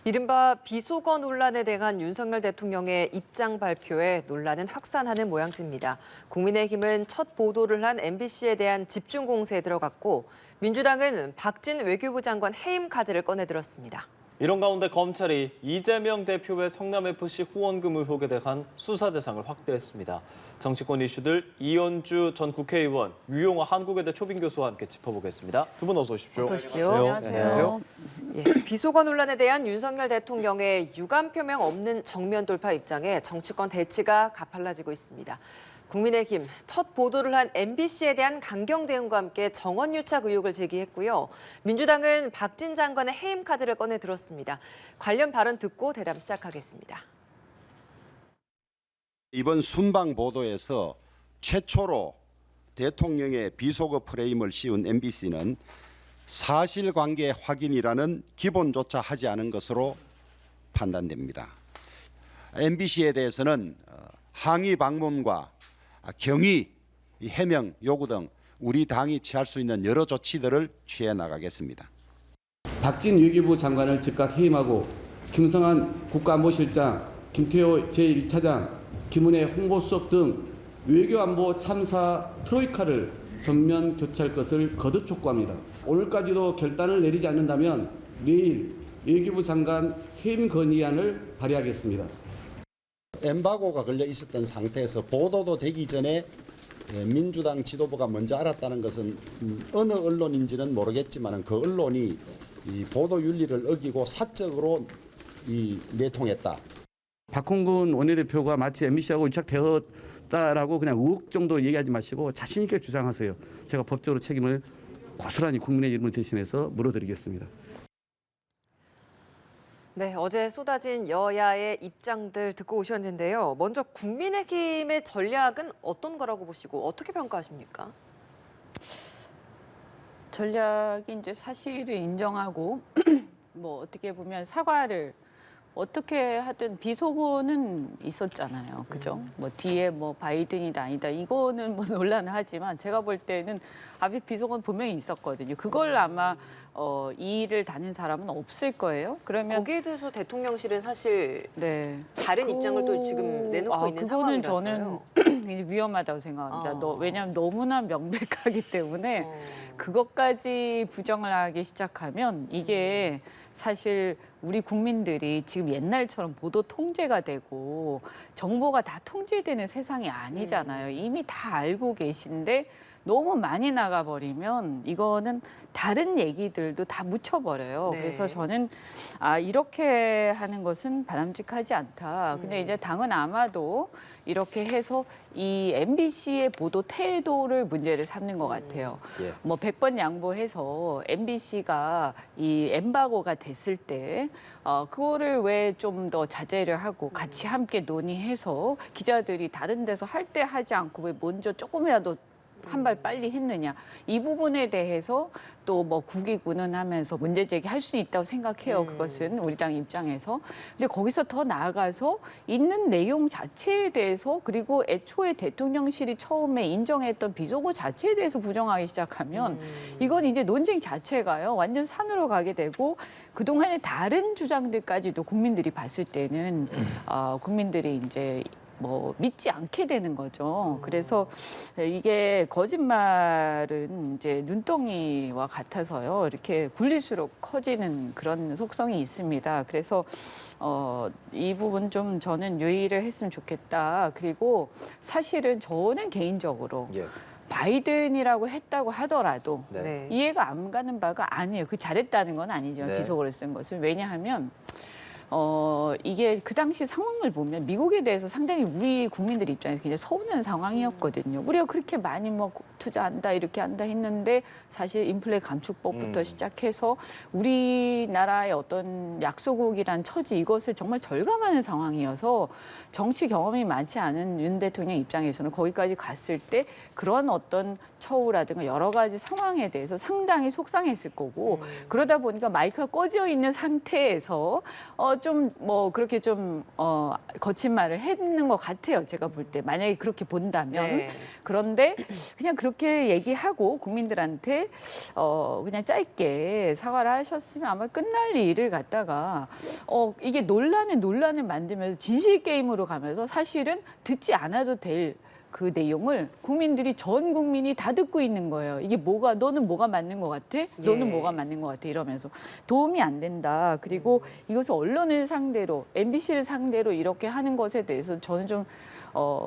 이른바 비속어 논란에 대한 윤석열 대통령의 입장 발표에 논란은 확산하는 모양새입니다. 국민의힘은 첫 보도를 한 MBC에 대한 집중 공세에 들어갔고 민주당은 박진 외교부 장관 해임 카드를 꺼내들었습니다. 이런 가운데 검찰이 이재명 대표의 성남FC 후원금 의혹에 대한 수사 대상을 확대했습니다. 정치권 이슈들 이현주 전 국회의원, 유용화 한국외대 초빙 교수와 함께 짚어보겠습니다. 두 분 어서 오십시오. 어서 오십시오. 안녕하세요. 예, 비속어 논란에 대한 윤석열 대통령의 유감 표명 없는 정면 돌파 입장에 정치권 대치가 가팔라지고 있습니다. 국민의힘 첫 보도를 한 MBC에 대한 강경 대응과 함께 정원 유착 의혹을 제기했고요. 민주당은 박진 장관의 해임 카드를 꺼내 들었습니다. 관련 발언 듣고 대담 시작하겠습니다. 이번 순방 보도에서 최초로 대통령의 비속어 프레임을 씌운 MBC는 사실관계 확인이라는 기본조차 하지 않은 것으로 판단됩니다. MBC에 대해서는 항의 방문과 경위, 해명 요구 등 우리 당이 취할 수 있는 여러 조치들을 취해 나가겠습니다. 박진 외교부 장관을 즉각 해임하고 김성한 국가안보실장, 김태호 제1차장, 김은혜 홍보수석 등 외교안보 참사 트로이카를 전면 교체할 것을 거듭 촉구합니다. 오늘까지도 결단을 내리지 않는다면 내일 외교부 장관 해임 건의안을 발의하겠습니다. 엠바고가 걸려 있었던 상태에서 보도도 되기 전에 민주당 지도부가 먼저 알았다는 것은 어느 언론인지는 모르겠지만 그 언론이 이 보도 윤리를 어기고 사적으로 내통했다. 박홍근 원내대표가 마치 MBC하고 유착되었다라고 그냥 의혹 정도 얘기하지 마시고 자신 있게 주장하세요. 제가 법적으로 책임을 고스란히 국민의 이름을 대신해서 물어드리겠습니다. 네, 어제 쏟아진 여야의 입장들 듣고 오셨는데요. 먼저 국민의힘의 전략은 어떤 거라고 보시고 어떻게 평가하십니까? 전략이 이제 사실을 인정하고 뭐 어떻게 보면 사과를 어떻게 하든 비속어는 있었잖아요. 그죠? 뭐 뒤에 뭐 바이든이다 아니다 이거는 뭐 논란을 하지만 제가 볼 때는 앞에 비속어는 분명히 있었거든요. 그걸 아마 이의를 다는 사람은 없을 거예요. 그러면 거기에 대해서 대통령실은 사실 네. 다른 입장을 또 지금 내놓고 있는 그거는 상황이라서요. 저는 굉장히 위험하다고 생각합니다. 왜냐하면 너무나 명백하기 때문에 그것까지 부정을 하기 시작하면 이게 사실 우리 국민들이 지금 옛날처럼 보도 통제가 되고 정보가 다 통제되는 세상이 아니잖아요. 이미 다 알고 계신데 너무 많이 나가버리면 이거는 다른 얘기들도 다 묻혀버려요. 네. 그래서 저는 이렇게 하는 것은 바람직하지 않다. 근데 이제 당은 아마도 이렇게 해서 이 MBC의 보도 태도를 문제를 삼는 것 같아요. 예. 뭐 100번 양보해서 MBC가 이 엠바고가 됐을 때 그거를 왜 좀 더 자제를 하고 같이 함께 논의해서 기자들이 다른 데서 할 때 하지 않고 왜 먼저 조금이라도 한 발 빨리 했느냐. 이 부분에 대해서 또 뭐 국익운운하면서 문제 제기할 수 있다고 생각해요. 그것은 우리 당 입장에서. 근데 거기서 더 나아가서 있는 내용 자체에 대해서 그리고 애초에 대통령실이 처음에 인정했던 비속어 자체에 대해서 부정하기 시작하면 이건 이제 논쟁 자체가요. 완전 산으로 가게 되고 그동안의 다른 주장들까지도 국민들이 봤을 때는 국민들이 이제 뭐 믿지 않게 되는 거죠. 그래서 이게 거짓말은 이제 눈덩이와 같아서요. 이렇게 굴릴수록 커지는 그런 속성이 있습니다. 그래서 이 부분 좀 저는 유의를 했으면 좋겠다. 그리고 사실은 저는 개인적으로 예. 바이든이라고 했다고 하더라도 네. 이해가 안 가는 바가 아니에요. 그 잘했다는 건 아니죠. 네. 비속어를 쓴 것은. 왜냐하면 이게 그 당시 상황을 보면 미국에 대해서 상당히 우리 국민들 입장에서 굉장히 서운한 상황이었거든요. 우리가 그렇게 많이 뭐 투자한다 이렇게 한다 했는데 사실 인플레 감축법부터 시작해서 우리나라의 어떤 약소국이란 처지 이것을 정말 절감하는 상황이어서 정치 경험이 많지 않은 윤 대통령 입장에서는 거기까지 갔을 때 그런 어떤 처우라든가 여러 가지 상황에 대해서 상당히 속상했을 거고 그러다 보니까 마이크가 꺼져 있는 상태에서 좀 뭐 그렇게 좀 거친 말을 했는 것 같아요. 제가 볼 때 만약에 그렇게 본다면 네. 그런데 그냥 그렇게 얘기하고 국민들한테 그냥 짧게 사과를 하셨으면 아마 끝날 일을 갖다가 이게 논란을 만들면서 진실 게임으로 가면서 사실은 듣지 않아도 될 그 내용을 국민들이 전 국민이 다 듣고 있는 거예요. 이게 너는 뭐가 맞는 것 같아? 너는 예. 뭐가 맞는 것 같아? 이러면서 도움이 안 된다. 그리고 이것을 언론을 상대로, MBC를 상대로 이렇게 하는 것에 대해서 저는 좀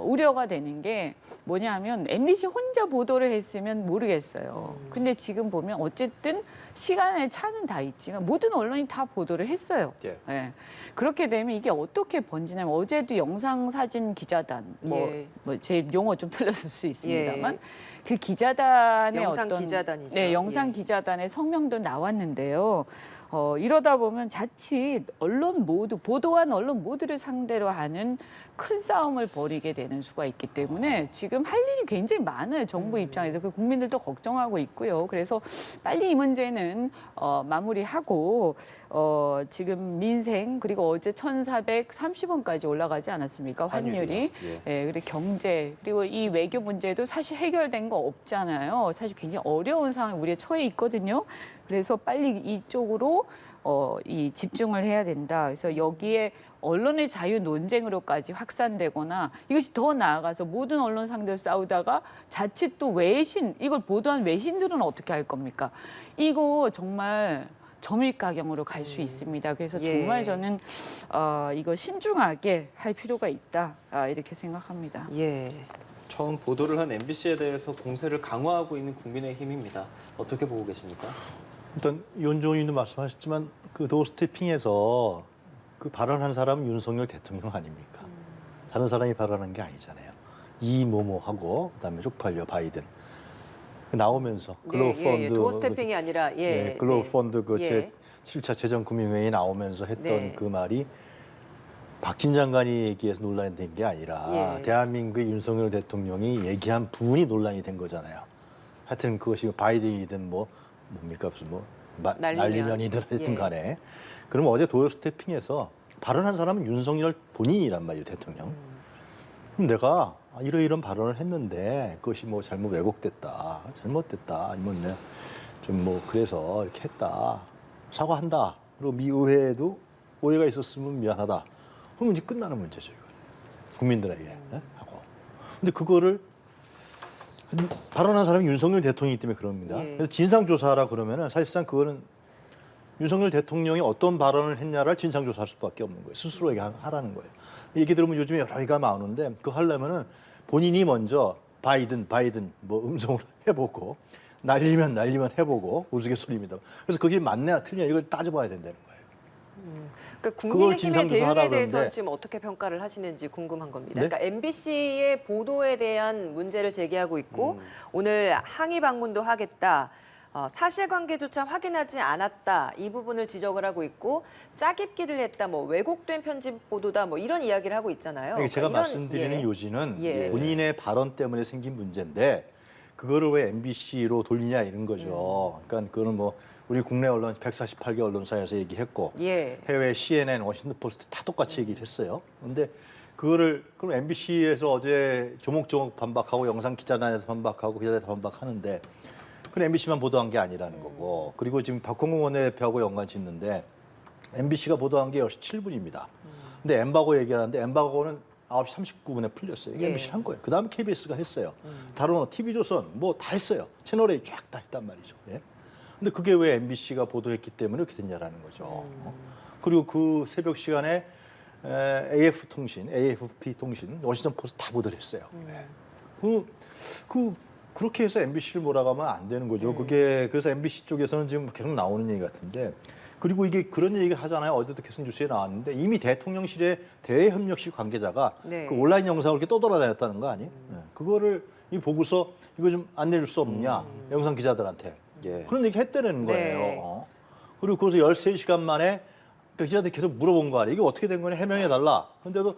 우려가 되는 게 뭐냐면 MBC 혼자 보도를 했으면 모르겠어요. 근데 지금 보면 어쨌든 시간의 차는 다 있지만 모든 언론이 다 보도를 했어요. 예. 예. 그렇게 되면 이게 어떻게 번지냐면 어제도 영상사진 기자단 예. 제 용어 좀 틀렸을 수 있습니다만 예. 그 기자단의 영상 어떤 기자단이죠. 네, 영상 예. 기자단의 성명도 나왔는데요. 이러다 보면 자칫 보도한 언론 모두를 상대로 하는 큰 싸움을 벌이게 되는 수가 있기 때문에 지금 할 일이 굉장히 많아요. 정부 입장에서. 그 국민들도 걱정하고 있고요. 그래서 빨리 이 문제는 마무리하고 지금 민생 그리고 어제 1,430원까지 올라가지 않았습니까? 환율이. 환율이요. 예, 그리고 경제 그리고 이 외교 문제도 사실 해결된 거 없잖아요. 사실 굉장히 어려운 상황에 우리가 처해 있거든요. 그래서 빨리 이쪽으로 집중을 해야 된다. 그래서 여기에 언론의 자유 논쟁으로까지 확산되거나 이것이 더 나아가서 모든 언론 상대로 싸우다가 자칫 또 이걸 보도한 외신들은 어떻게 할 겁니까? 이거 정말 점일가경으로 갈 수 있습니다. 그래서 예. 정말 저는 이거 신중하게 할 필요가 있다. 이렇게 생각합니다. 예. 처음 보도를 한 MBC에 대해서 공세를 강화하고 있는 국민의힘입니다. 어떻게 보고 계십니까? 일단 이원종 의원도 말씀하셨지만 그 도어스태핑에서 그 발언한 사람은 윤석열 대통령 아닙니까? 다른 사람이 발언한 게 아니잖아요. 이모모하고 그다음에 쪽팔려 바이든 나오면서 글로벌 펀드 도어스태핑이 아니라 글로벌 펀드 그 예. 7차 재정금융회의 나오면서 했던 네. 그 말이 박진 장관이 얘기해서 논란이 된 게 아니라 예. 대한민국의 윤석열 대통령이 얘기한 부분이 논란이 된 거잖아요. 하여튼 그것이 바이든이든 뭡니까 무슨 날리면이든 하여튼 예. 간에 그러면 어제 도어스태핑에서 발언한 사람은 윤석열 본인이란 말이에요, 대통령. 그럼 내가 이런 발언을 했는데 그것이 잘못 왜곡됐다, 잘못됐다, 아니면 좀 그래서 이렇게 했다, 사과한다. 그리고 미 의회에도 오해가 있었으면 미안하다. 그러면 이제 끝나는 문제죠, 이거. 국민들에게 하고. 근데 그거를 발언한 사람이 윤석열 대통령이기 때문에 그럽니다. 예. 그래서 진상조사라 그러면은 사실상 그거는 윤석열 대통령이 어떤 발언을 했냐를 진상조사할 수밖에 없는 거예요. 스스로에게 하라는 거예요. 얘기 들으면 요즘에 여러 개가 나오는데 그거 하려면은 본인이 먼저 바이든 음성으로 해보고 날리면 해보고 우스갯소리입니다. 그래서 그게 맞냐 틀리냐 이걸 따져봐야 된다는 거예요. 그러니까 그걸 국민의힘의 진상조사하라 대응에 대해서 그러는데. 지금 어떻게 평가를 하시는지 궁금한 겁니다. 네? 그러니까 MBC의 보도에 대한 문제를 제기하고 있고 오늘 항의 방문도 하겠다. 사실관계조차 확인하지 않았다. 이 부분을 지적을 하고 있고 짜깁기를 했다. 왜곡된 편집 보도다. 이런 이야기를 하고 있잖아요. 그러니까 제가 이런, 말씀드리는 예. 요지는 예. 본인의 발언 때문에 생긴 문제인데 그거를 왜 MBC로 돌리냐 이런 거죠. 그러니까 그거는 우리 국내 언론 148개 언론사에서 얘기했고 예. 해외 CNN, 워싱턴 포스트 다 똑같이 얘기를 했어요. 그런데 그거를 그럼 MBC에서 어제 조목조목 반박하고 영상 기자단에서 반박하고 기자단에서 반박하는데 그건 MBC만 보도한 게 아니라는 거고 그리고 지금 박홍근 원내대표하고 연관 짓는데 MBC가 보도한 게 10시 7분입니다. 근데 엠바고 얘기하는데 엠바고는 9시 39분에 풀렸어요. 이게 예. MBC가 한 거예요. 그 다음에 KBS가 했어요. 다른 TV조선 다 했어요. 채널A 쫙 다 했단 말이죠. 예? 근데 그게 왜 MBC가 보도했기 때문에 이렇게 됐냐라는 거죠. 그리고 그 새벽 시간에 AFP 통신, 워싱턴 포스트 다 보도를 했어요. 예. 그렇게 해서 MBC를 몰아가면 안 되는 거죠. 그게 그래서 MBC 쪽에서는 지금 계속 나오는 얘기 같은데 그리고 이게 그런 얘기를 하잖아요. 어제도 계속 뉴스에 나왔는데 이미 대통령실의 대외협력실 관계자가 네. 그 온라인 영상을 이렇게 떠돌아다녔다는 거 아니에요? 네. 그거를 보고서 이거 좀 안 내줄 수 없냐 영상 기자들한테 예. 그런 얘기 했다는 거예요. 네. 그리고 거기서 13시간 만에 그 기자들 계속 물어본 거 아니에요. 이게 어떻게 된 거냐 해명해달라. 그런데도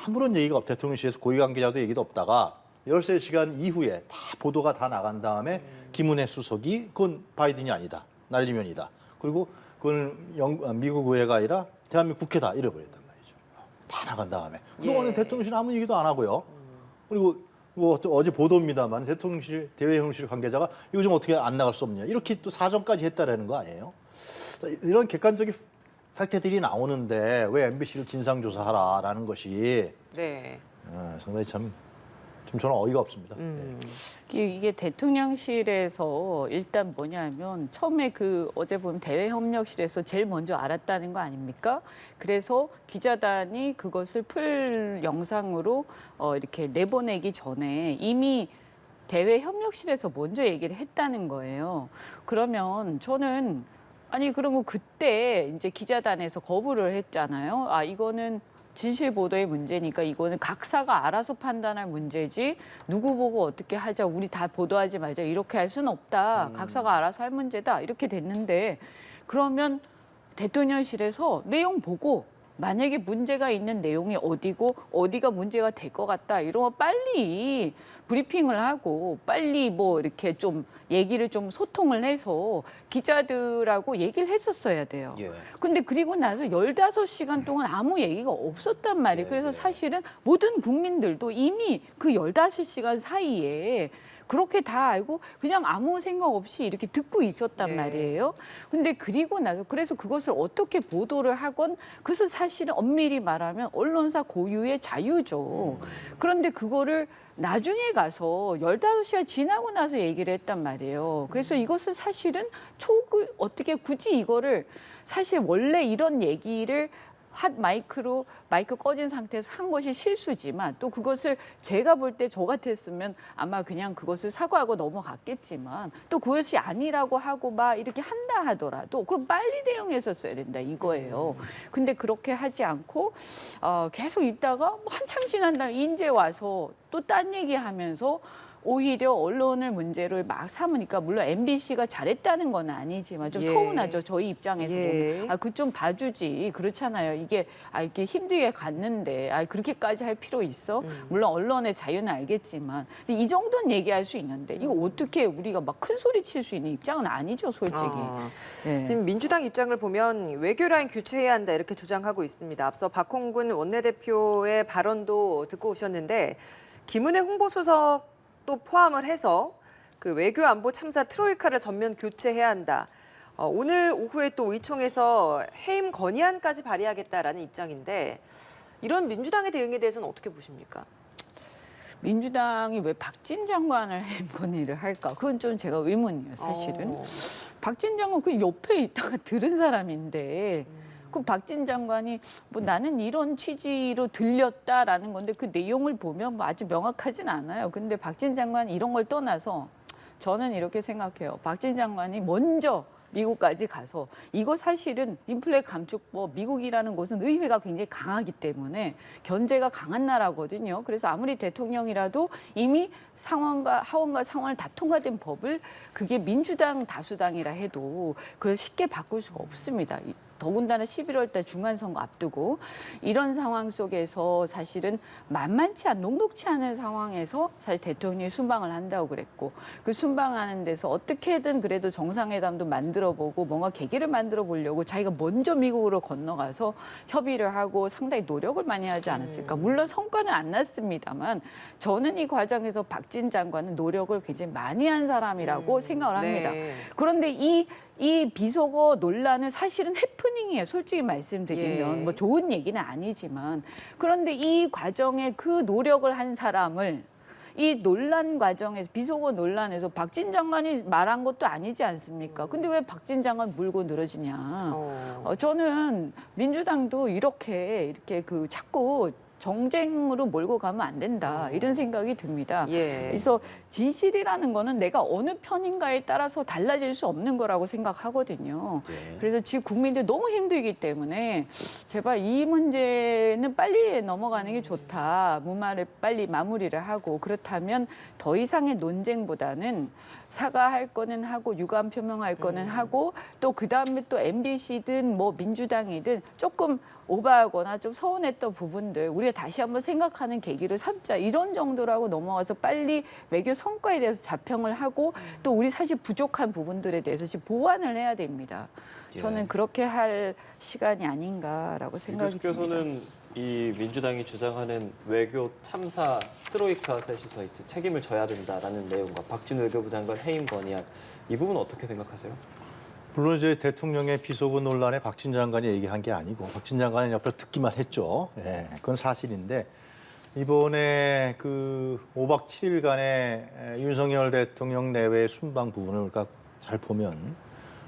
아무런 얘기가 없고 대통령실에서 고위 관계자도 얘기도 없다가 13시간 이후에 다 보도가 다 나간 다음에 김은혜 수석이 그건 바이든이 아니다. 날리면이다. 그리고 그건 미국 의회가 아니라 대한민국 국회다 이래버렸단 말이죠. 다 나간 다음에 그동안은 대통령실 아무 얘기도 안 하고요. 그리고 뭐 어제 보도입니다만 대통령실 대외형실 관계자가 이거 좀 어떻게 안 나갈 수 없냐 이렇게 또 사정까지 했다라는 거 아니에요? 이런 객관적인 팩트들이 나오는데 왜 MBC를 진상조사하라라는 것이 네. 상당히 좀 저는 어이가 없습니다. 이게 대통령실에서 일단 뭐냐면 처음에 그 어제 보면 대외협력실에서 제일 먼저 알았다는 거 아닙니까? 그래서 기자단이 그것을 풀 영상으로 이렇게 내보내기 전에 이미 대외협력실에서 먼저 얘기를 했다는 거예요. 그러면 저는 아니 그러면 그때 이제 기자단에서 거부를 했잖아요. 아 이거는 진실 보도의 문제니까 이거는 각사가 알아서 판단할 문제지 누구 보고 어떻게 하자 우리 다 보도하지 말자 이렇게 할 수는 없다. 각사가 알아서 할 문제다 이렇게 됐는데 그러면 대통령실에서 내용 보고 만약에 문제가 있는 내용이 어디고 어디가 문제가 될 것 같다 이런 거 빨리 브리핑을 하고 빨리 뭐 이렇게 좀 얘기를 좀 소통을 해서 기자들하고 얘기를 했었어야 돼요. 근데 그리고 나서 15시간 동안 아무 얘기가 없었단 말이에요. 그래서 사실은 모든 국민들도 이미 그 15시간 사이에 그렇게 다 알고 그냥 아무 생각 없이 이렇게 듣고 있었단 말이에요. 근데 그리고 나서 그래서 그것을 어떻게 보도를 하건 그것은 사실은 엄밀히 말하면 언론사 고유의 자유죠. 그런데 그거를 나중에 가서 15시간 지나고 나서 얘기를 했단 말이에요. 그래서 이것은 사실은 어떻게 굳이 이거를 사실 원래 이런 얘기를 마이크 꺼진 상태에서 한 것이 실수지만 또 그것을 제가 볼 때 저 같았으면 아마 그냥 그것을 사과하고 넘어갔겠지만 또 그것이 아니라고 하고 막 이렇게 한다 하더라도 그럼 빨리 대응했었어야 된다 이거예요. 근데 그렇게 하지 않고 계속 있다가 뭐 한참 지난 다음에 이제 와서 또 딴 얘기하면서 오히려 언론을 문제를 막 삼으니까 물론 MBC가 잘했다는 건 아니지만 좀 서운하죠. 저희 입장에서 보면. 그 좀 봐주지. 그렇잖아요. 이게 이렇게 힘들게 갔는데 그렇게까지 할 필요 있어? 물론 언론의 자유는 알겠지만 근데 이 정도는 얘기할 수 있는데 이거 어떻게 우리가 막 큰 소리 칠 수 있는 입장은 아니죠. 솔직히. 지금 민주당 입장을 보면 외교 라인 교체해야 한다 이렇게 주장하고 있습니다. 앞서 박홍근 원내대표의 발언도 듣고 오셨는데 김은혜 홍보수석 또 포함을 해서 그 외교 안보 참사 트로이카를 전면 교체해야 한다. 오늘 오후에 또 의총에서 해임 건의안까지 발의하겠다라는 입장인데 이런 민주당의 대응에 대해서는 어떻게 보십니까? 민주당이 왜 박진 장관을 해임 건의를 할까? 그건 좀 제가 의문이에요, 사실은. 박진 장관 그 옆에 있다가 들은 사람인데 그 박진 장관이 뭐 나는 이런 취지로 들렸다라는 건데 그 내용을 보면 뭐 아주 명확하진 않아요. 근데 박진 장관이 이런 걸 떠나서 저는 이렇게 생각해요. 박진 장관이 먼저 미국까지 가서 이거 사실은 인플레 감축법 미국이라는 곳은 의회가 굉장히 강하기 때문에 견제가 강한 나라거든요. 그래서 아무리 대통령이라도 이미 상원과 하원과 상원을 다 통과된 법을 그게 민주당 다수당이라 해도 그걸 쉽게 바꿀 수가 없습니다. 더군다나 11월 달 중간선거 앞두고 이런 상황 속에서 사실은 만만치 않은 녹록치 않은 상황에서 사실 대통령이 순방을 한다고 그랬고 그 순방하는 데서 어떻게든 그래도 정상회담도 만들어보고 뭔가 계기를 만들어 보려고 자기가 먼저 미국으로 건너가서 협의를 하고 상당히 노력을 많이 하지 않았을까. 물론 성과는 안 났습니다만 저는 이 과정에서 박진 장관은 노력을 굉장히 많이 한 사람이라고 생각을 합니다. 그런데 이 비속어 논란은 사실은 해프닝이에요. 솔직히 말씀드리면 뭐 좋은 얘기는 아니지만 그런데 이 과정에 그 노력을 한 사람을 이 논란 과정에서 비속어 논란에서 박진 장관이 말한 것도 아니지 않습니까? 근데 왜 박진 장관 물고 늘어지냐? 저는 민주당도 이렇게 그 자꾸 정쟁으로 몰고 가면 안 된다 이런 생각이 듭니다. 그래서 진실이라는 거는 내가 어느 편인가에 따라서 달라질 수 없는 거라고 생각하거든요. 그래서 지금 국민들 너무 힘들기 때문에 제발 이 문제는 빨리 넘어가는 게 좋다. 무마를 빨리 마무리를 하고 그렇다면 더 이상의 논쟁보다는 사과할 거는 하고 유감 표명할 거는 하고 또 그다음에 또 MBC든 뭐 민주당이든 조금 오버하거나 좀 서운했던 부분들 우리 우리가 다시 한번 생각하는 계기를 삼자 이런 정도라고 넘어가서 빨리 외교 성과에 대해서 자평을 하고 또 우리 사실 부족한 부분들에 대해서 지금 보완을 해야 됩니다. 저는 그렇게 할 시간이 아닌가라고 생각이 듭니다. 교수께서는 이 민주당이 주장하는 외교 참사 트로이카 셋이서 이제 책임을 져야 된다라는 내용과 박진 외교부 장관 해임 건의안 이 부분 어떻게 생각하세요? 물론 이제 대통령의 비속어 논란에 박진 장관이 얘기한 게 아니고 박진 장관은 옆에서 듣기만 했죠. 예, 그건 사실인데 이번에 그 5박 7일간의 윤석열 대통령 내외의 순방 부분을 우리가 잘 보면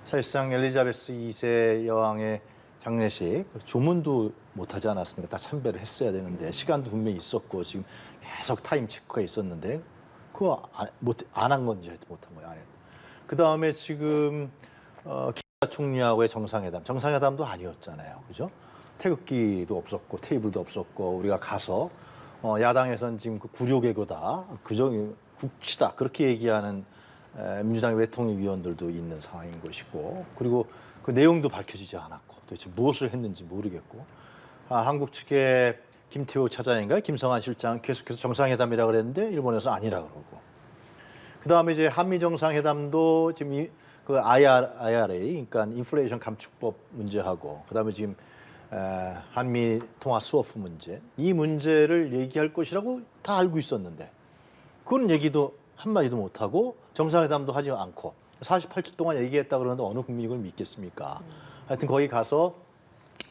사실상 엘리자베스 2세 여왕의 장례식 조문도 못하지 않았습니까? 다 참배를 했어야 되는데 시간도 분명히 있었고 지금 계속 타임 체크가 있었는데 그거 안 한 건지 못한 거예요. 안 했다. 그 다음에 지금 기시다 총리하고의 정상회담도 아니었잖아요, 그죠? 태극기도 없었고 테이블도 없었고 우리가 가서 야당에서는 지금 그 구려개교다, 그저 국치다 그렇게 얘기하는 민주당의 외통위 위원들도 있는 상황인 것이고 그리고 그 내용도 밝혀지지 않았고 도대체 무엇을 했는지 모르겠고 한국 측의 김태호 차장인가요? 김성한 실장 계속해서 정상회담이라고 그랬는데 일본에서 아니라 그러고 그다음에 이제 한미 정상회담도 지금 그 IRA 그러니까 인플레이션 감축법 문제하고 그다음에 지금 한미 통화 스워프 문제 이 문제를 얘기할 것이라고 다 알고 있었는데 그런 얘기도 한마디도 못하고 정상회담도 하지 않고 48초 동안 얘기했다 그러는데 어느 국민이 그걸 믿겠습니까? 하여튼 거기 가서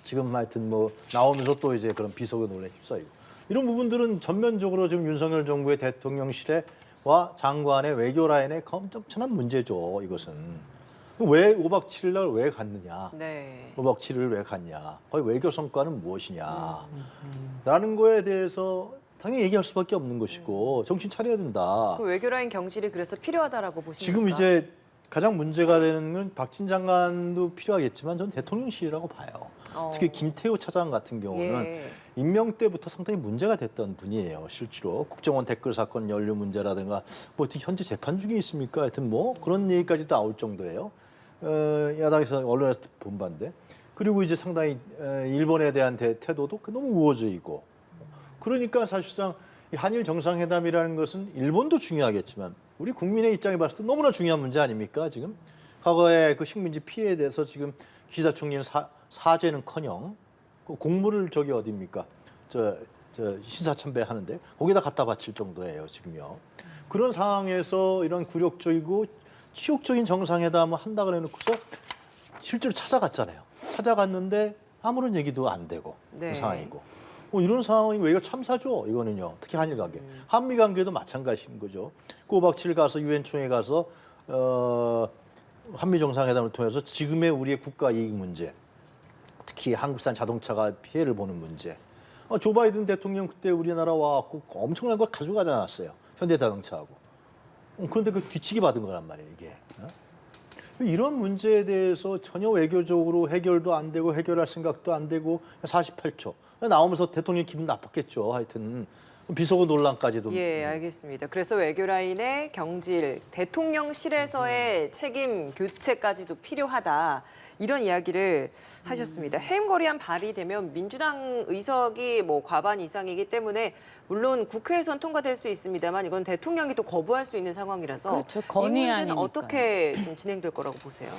지금 하여튼 뭐 나오면서 또 이제 그런 비속어 논란에 휩싸이고 이런 부분들은 전면적으로 지금 윤석열 정부의 대통령실과 장관의 외교 라인의 엄청난 문제죠. 이것은 왜 5박 7일 날 왜 갔느냐? 네. 5박 7일 왜 갔냐? 거기 외교 성과는 무엇이냐? 라는 거에 대해서 당연히 얘기할 수밖에 없는 것이고 정신 차려야 된다. 그 외교 라인 경질이 그래서 필요하다라고 보십니까? 지금 이제 가장 문제가 되는 건 박진 장관도 필요하겠지만 전 대통령실이라고 봐요. 특히 김태호 차장 같은 경우는 예. 임명 때부터 상당히 문제가 됐던 분이에요. 실제로 국정원 댓글 사건 연루 문제라든가 뭐 어떻게 현재 재판 중에 있습니까? 하여튼 뭐 그런 얘기까지 나올 정도예요. 야당에서 언론에서 본반대. 그리고 이제 상당히 일본에 대한 태도도 너무 우호적이고 그러니까 사실상 이 한일 정상회담이라는 것은 일본도 중요하겠지만 우리 국민의 입장에 봤을 때 너무나 중요한 문제 아닙니까? 지금 과거에 그 식민지 피해에 대해서 지금 기시다 총리는 사죄는커녕 그 공물을 저기 어디입니까? 저 신사 참배하는데 거기다 갖다 바칠 정도예요 지금요. 그런 상황에서 이런 굴욕적이고 치욕적인 정상회담을 한다 그래놓고서 실제로 찾아갔잖아요. 찾아갔는데 아무런 얘기도 안 되고 네. 그 상황이고. 이런 상황이 외교 참사죠. 이거는요. 특히 한일 관계. 한미 관계도 마찬가지인 거죠. 5박 7일 가서 유엔 총회 가서 한미 정상회담을 통해서 지금의 우리의 국가 이익 문제, 특히 한국산 자동차가 피해를 보는 문제. 조 바이든 대통령 그때 우리나라 와갖고 엄청난 걸 가져가지 않았어요. 현대자동차하고. 그런데 그 뒤치기 받은 거란 말이에요, 이게. 이런 문제에 대해서 전혀 외교적으로 해결도 안 되고 해결할 생각도 안 되고 48초. 나오면서 대통령 기분 나빴겠죠. 하여튼 비속어 논란까지도. 예, 알겠습니다. 그래서 외교 라인의 경질, 대통령실에서의 책임 교체까지도 필요하다. 이런 이야기를 하셨습니다. 해임 거리안 발의되면 민주당 의석이 뭐 과반 이상이기 때문에 물론 국회에선 통과될 수 있습니다만 이건 대통령이 또 거부할 수 있는 상황이라서 그렇죠. 이 건의안이니까요. 문제는 어떻게 좀 진행될 거라고 보세요?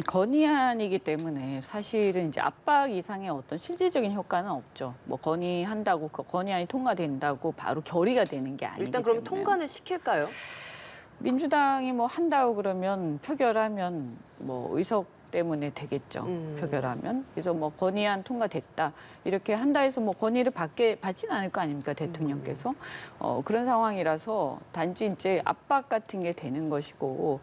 건의안이기 때문에 사실은 이제 압박 이상의 어떤 실질적인 효과는 없죠. 뭐 건의한다고 그 건의안이 통과된다고 바로 결의가 되는 게 아니기 일단 그럼 때문에. 통과는 시킬까요? 민주당이 뭐 한다고 그러면 표결하면 뭐 의석 때문에 되겠죠. 표결하면. 그래서 뭐 건의안 통과됐다. 이렇게 한다 해서 뭐 건의를 받지는 않을 거 아닙니까, 대통령께서. 그런 상황이라서 단지 이제 압박 같은 게 되는 것이고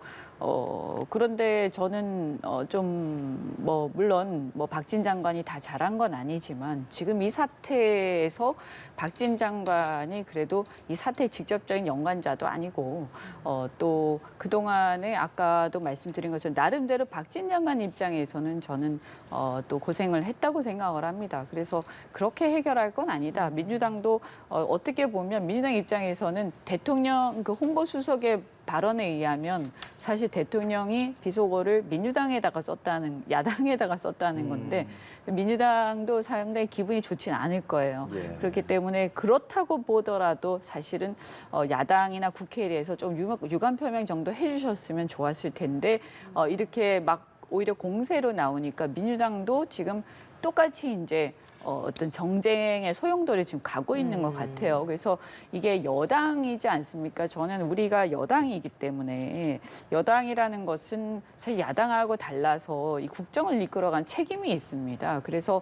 그런데 저는 좀 뭐 물론 뭐 박진 장관이 다 잘한 건 아니지만 지금 이 사태에서 박진 장관이 그래도 이 사태의 직접적인 연관자도 아니고 또 그동안에 아까도 말씀드린 것처럼 나름대로 박진 장관 입장에서는 저는 또 고생을 했다고 생각을 합니다. 그래서 그렇게 해결할 건 아니다. 민주당도 어떻게 보면 민주당 입장에서는 대통령 그 홍보수석의 발언에 의하면 사실 대통령이 비속어를 민주당에다가 썼다는, 야당에다가 썼다는 건데 민주당도 상당히 기분이 좋진 않을 거예요. 예. 그렇기 때문에 그렇다고 보더라도 사실은 야당이나 국회에 대해서 좀 유감 표명 정도 해주셨으면 좋았을 텐데 이렇게 막 오히려 공세로 나오니까 민주당도 지금 똑같이 이제 어떤 정쟁의 소용돌이에 지금 가고 있는 것 같아요. 그래서 이게 여당이지 않습니까? 저는 우리가 여당이기 때문에 여당이라는 것은 사실 야당하고 달라서 이 국정을 이끌어간 책임이 있습니다. 그래서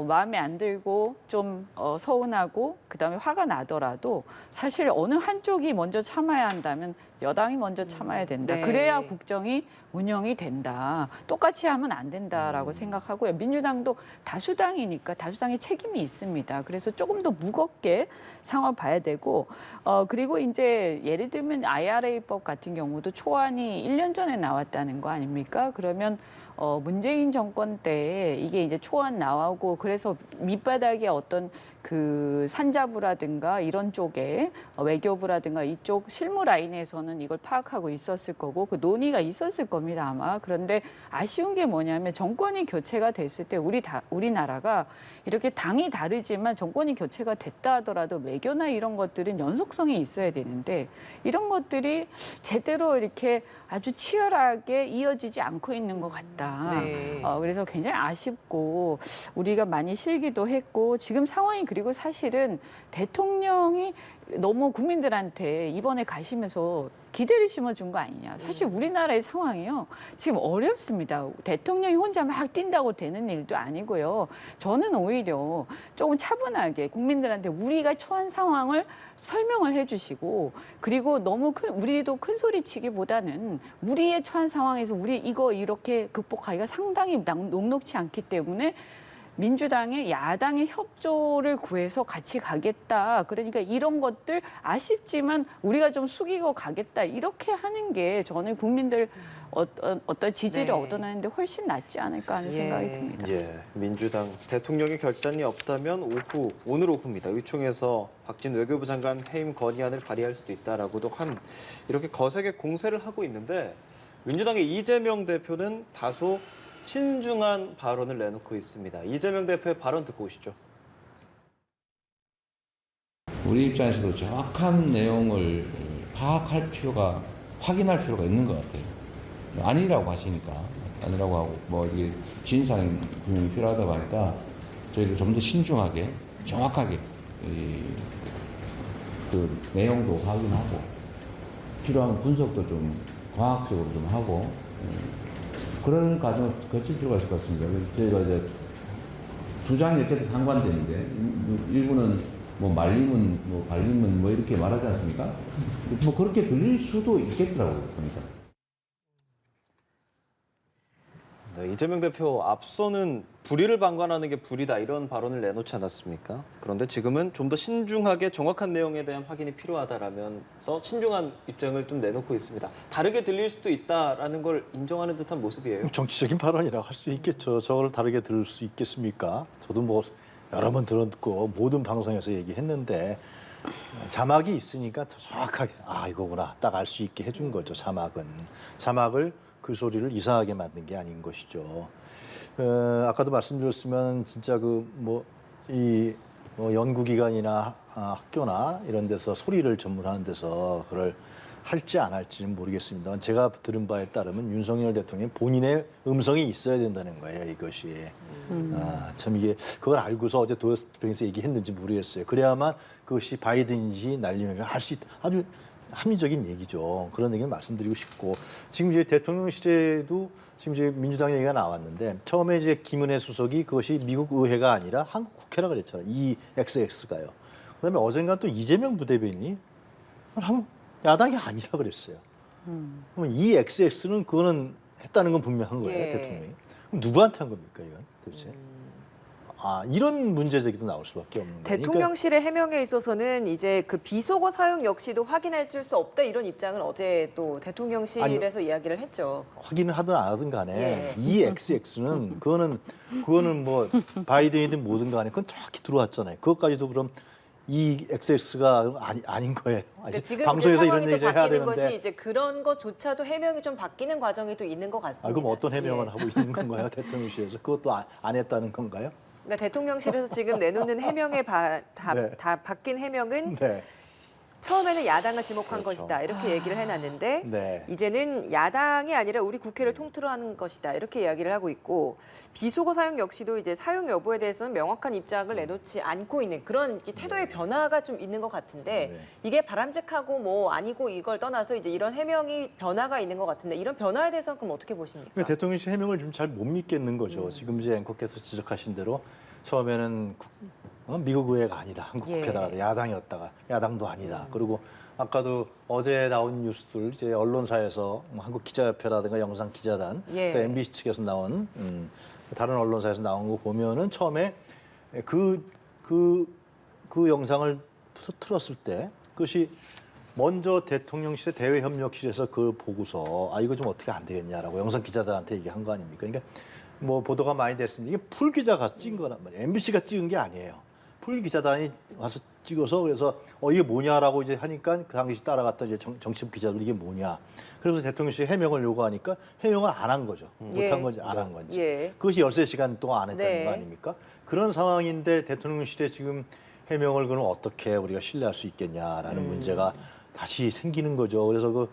마음에 안 들고 좀 서운하고 그다음에 화가 나더라도 사실 어느 한쪽이 먼저 참아야 한다면 여당이 먼저 참아야 된다. 네. 그래야 국정이 운영이 된다. 똑같이 하면 안 된다라고 생각하고요. 민주당도 다수당이니까 다수당의 책임이 있습니다. 그래서 조금 더 무겁게 상황 봐야 되고 그리고 이제 예를 들면 IRA법 같은 경우도 초안이 1년 전에 나왔다는 거 아닙니까? 그러면 문재인 정권 때 이게 이제 초안 나오고 그래서 밑바닥에 어떤 그 산자부라든가 이런 쪽에 외교부라든가 이쪽 실무 라인에서는 이걸 파악하고 있었을 거고 그 논의가 있었을 겁니다 아마. 그런데 아쉬운 게 뭐냐면 정권이 교체가 됐을 때 우리나라가 이렇게 당이 다르지만 정권이 교체가 됐다 하더라도 외교나 이런 것들은 연속성이 있어야 되는데 이런 것들이 제대로 이렇게 아주 치열하게 이어지지 않고 있는 것 같다. 네. 그래서 굉장히 아쉽고 우리가 많이 실기도 했고 지금 상황이 그리고 사실은 대통령이 너무 국민들한테 이번에 가시면서 기대를 심어준 거 아니냐. 사실 우리나라의 상황이요. 지금 어렵습니다. 대통령이 혼자 막 뛴다고 되는 일도 아니고요. 저는 오히려 조금 차분하게 국민들한테 우리가 처한 상황을 설명을 해주시고 그리고 너무 우리도 큰 소리 치기보다는 우리의 처한 상황에서 우리 이거 이렇게 극복하기가 상당히 녹록치 않기 때문에 민주당의 야당의 협조를 구해서 같이 가겠다. 그러니까 이런 것들 아쉽지만 우리가 좀 숙이고 가겠다. 이렇게 하는 게 저는 국민들 어떤 지지를 네. 얻어내는데 훨씬 낫지 않을까 하는 생각이 듭니다. 예, 민주당 대통령의 결단이 없다면 오늘 오후입니다. 의총에서 박진 외교부 장관 해임 건의안을 발의할 수도 있다라고도 이렇게 거세게 공세를 하고 있는데 민주당의 이재명 대표는 다소 신중한 발언을 내놓고 있습니다. 이재명 대표의 발언 듣고 오시죠. 우리 입장에서도 정확한 내용을 파악할 필요가, 확인할 필요가 있는 것 같아요. 아니라고 하시니까, 아니라고 하고, 뭐, 이게 진상이 분명히 필요하다고 하니까, 저희가 좀 더 신중하게, 정확하게, 그 내용도 확인하고, 필요한 분석도 좀 과학적으로 좀 하고, 그런 과정을 거칠 필요가 있을 것 같습니다. 저희가 이제 주장이 어쨌든 상반되는데, 일부는 뭐 말리면, 뭐 발리면 뭐 이렇게 말하지 않습니까? 뭐 그렇게 들릴 수도 있겠더라고요, 보니까. 네, 이재명 대표 앞서는 불의를 방관하는 게 불이다 이런 발언을 내놓지 않았습니까? 그런데 지금은 좀 더 신중하게 정확한 내용에 대한 확인이 필요하다라면서 신중한 입장을 좀 내놓고 있습니다. 다르게 들릴 수도 있다라는 걸 인정하는 듯한 모습이에요. 정치적인 발언이라고 할 수 있겠죠. 저걸 다르게 들을 수 있겠습니까? 저도 뭐 여러 번 들었고 모든 방송에서 얘기했는데 자막이 있으니까 더 정확하게 이거구나 딱 알 수 있게 해준 거죠. 자막을 그 소리를 이상하게 만든 게 아닌 것이죠. 아까도 말씀드렸으면 진짜 연구기관이나 학교나 이런 데서 소리를 전문하는 데서 그걸 할지 안 할지는 모르겠습니다만 제가 들은 바에 따르면 윤석열 대통령이 본인의 음성이 있어야 된다는 거예요. 이것이. 참 이게 그걸 알고서 어제 도어스프링에서 얘기했는지 모르겠어요. 그래야만 그것이 바이든인지 날리면 할 수 있다. 아주 합리적인 얘기죠. 그런 얘기를 말씀드리고 싶고 지금 이제 대통령실에도 지금 이제 민주당 얘기가 나왔는데 처음에 이제 김은혜 수석이 그것이 미국 의회가 아니라 한국 국회라 그랬잖아요. EXX가요. 그다음에 어젠가 또 이재명 부대변인이 한국 야당이 아니라 그랬어요. 그러면 EXX는 그거는 했다는 건 분명한 거예요. 예. 대통령이. 그럼 누구한테 한 겁니까 이건 도대체? 이런 문제 제기도 나올 수밖에 없는 거예요. 대통령실의 해명에 있어서는 이제 그 비속어 사용 역시도 확인할 수 없다 이런 입장을 어제 또 대통령실에서 이야기를 했죠. 확인을 하든 안 하든 간에 예. EXX는 그거는 뭐 바이든이든 뭐든 간에 그건 정확히 들어왔잖아요. 그것까지도 그럼 이 XX가 아닌 거예요. 그러니까 지금 방송에서 이제 이런 상황이 얘기 또 해야 바뀌는 되는데. 것이 이제 그런 것조차도 해명이 좀 바뀌는 과정이 또 있는 것 같습니다. 그럼 어떤 해명을 예. 하고 있는 건가요, 대통령실에서? 그것도 안 했다는 건가요? 그러니까 대통령실에서 지금 내놓는 해명에 다 바뀐 해명은 네. 처음에는 야당을 지목한 그렇죠. 것이다 이렇게 얘기를 해놨는데 네. 이제는 야당이 아니라 우리 국회를 통틀어 하는 것이다 이렇게 이야기를 하고 있고 비속어 사용 역시도 이제 사용 여부에 대해서는 명확한 입장을 내놓지 않고 있는 그런 태도의 변화가 좀 있는 것 같은데 네. 이게 바람직하고 뭐 아니고 이걸 떠나서 이제 이런 해명이 변화가 있는 것 같은데 이런 변화에 대해서는 그럼 어떻게 보십니까? 그러니까 대통령실 해명을 좀 잘 못 믿겠는 거죠. 지금 이제 앵커께서 지적하신 대로 처음에는 미국 의회가 아니다. 한국 예. 국회다가 야당이었다가 야당도 아니다. 그리고 아까도 어제 나온 뉴스들 이제 언론사에서 뭐 한국 기자협회라든가 영상 기자단, 예. 또 MBC 측에서 나온 다른 언론사에서 나온 거 보면은 처음에 그 영상을 틀었을 때 그것이 먼저 대통령실의 대외협력실에서 그 보고서 이거 좀 어떻게 안 되겠냐라고 영상 기자들한테 얘기한 거 아닙니까? 그러니까 뭐 보도가 많이 됐습니다. 이게 풀 기자가 찍은 거란 말이에요. MBC가 찍은 게 아니에요. 풀 기자단이 와서 찍어서 그래서 이게 뭐냐라고 이제 하니까 그 당시 따라갔던 이제 정치부 기자들 이게 뭐냐. 그래서 대통령실 해명을 요구하니까 해명을 안 한 거죠. 예. 못한 건지 안 한 건지. 예. 그것이 13시간 동안 안 했다는 네. 거 아닙니까? 그런 상황인데 대통령실에 지금 해명을 그럼 어떻게 우리가 신뢰할 수 있겠냐라는 문제가 다시 생기는 거죠. 그래서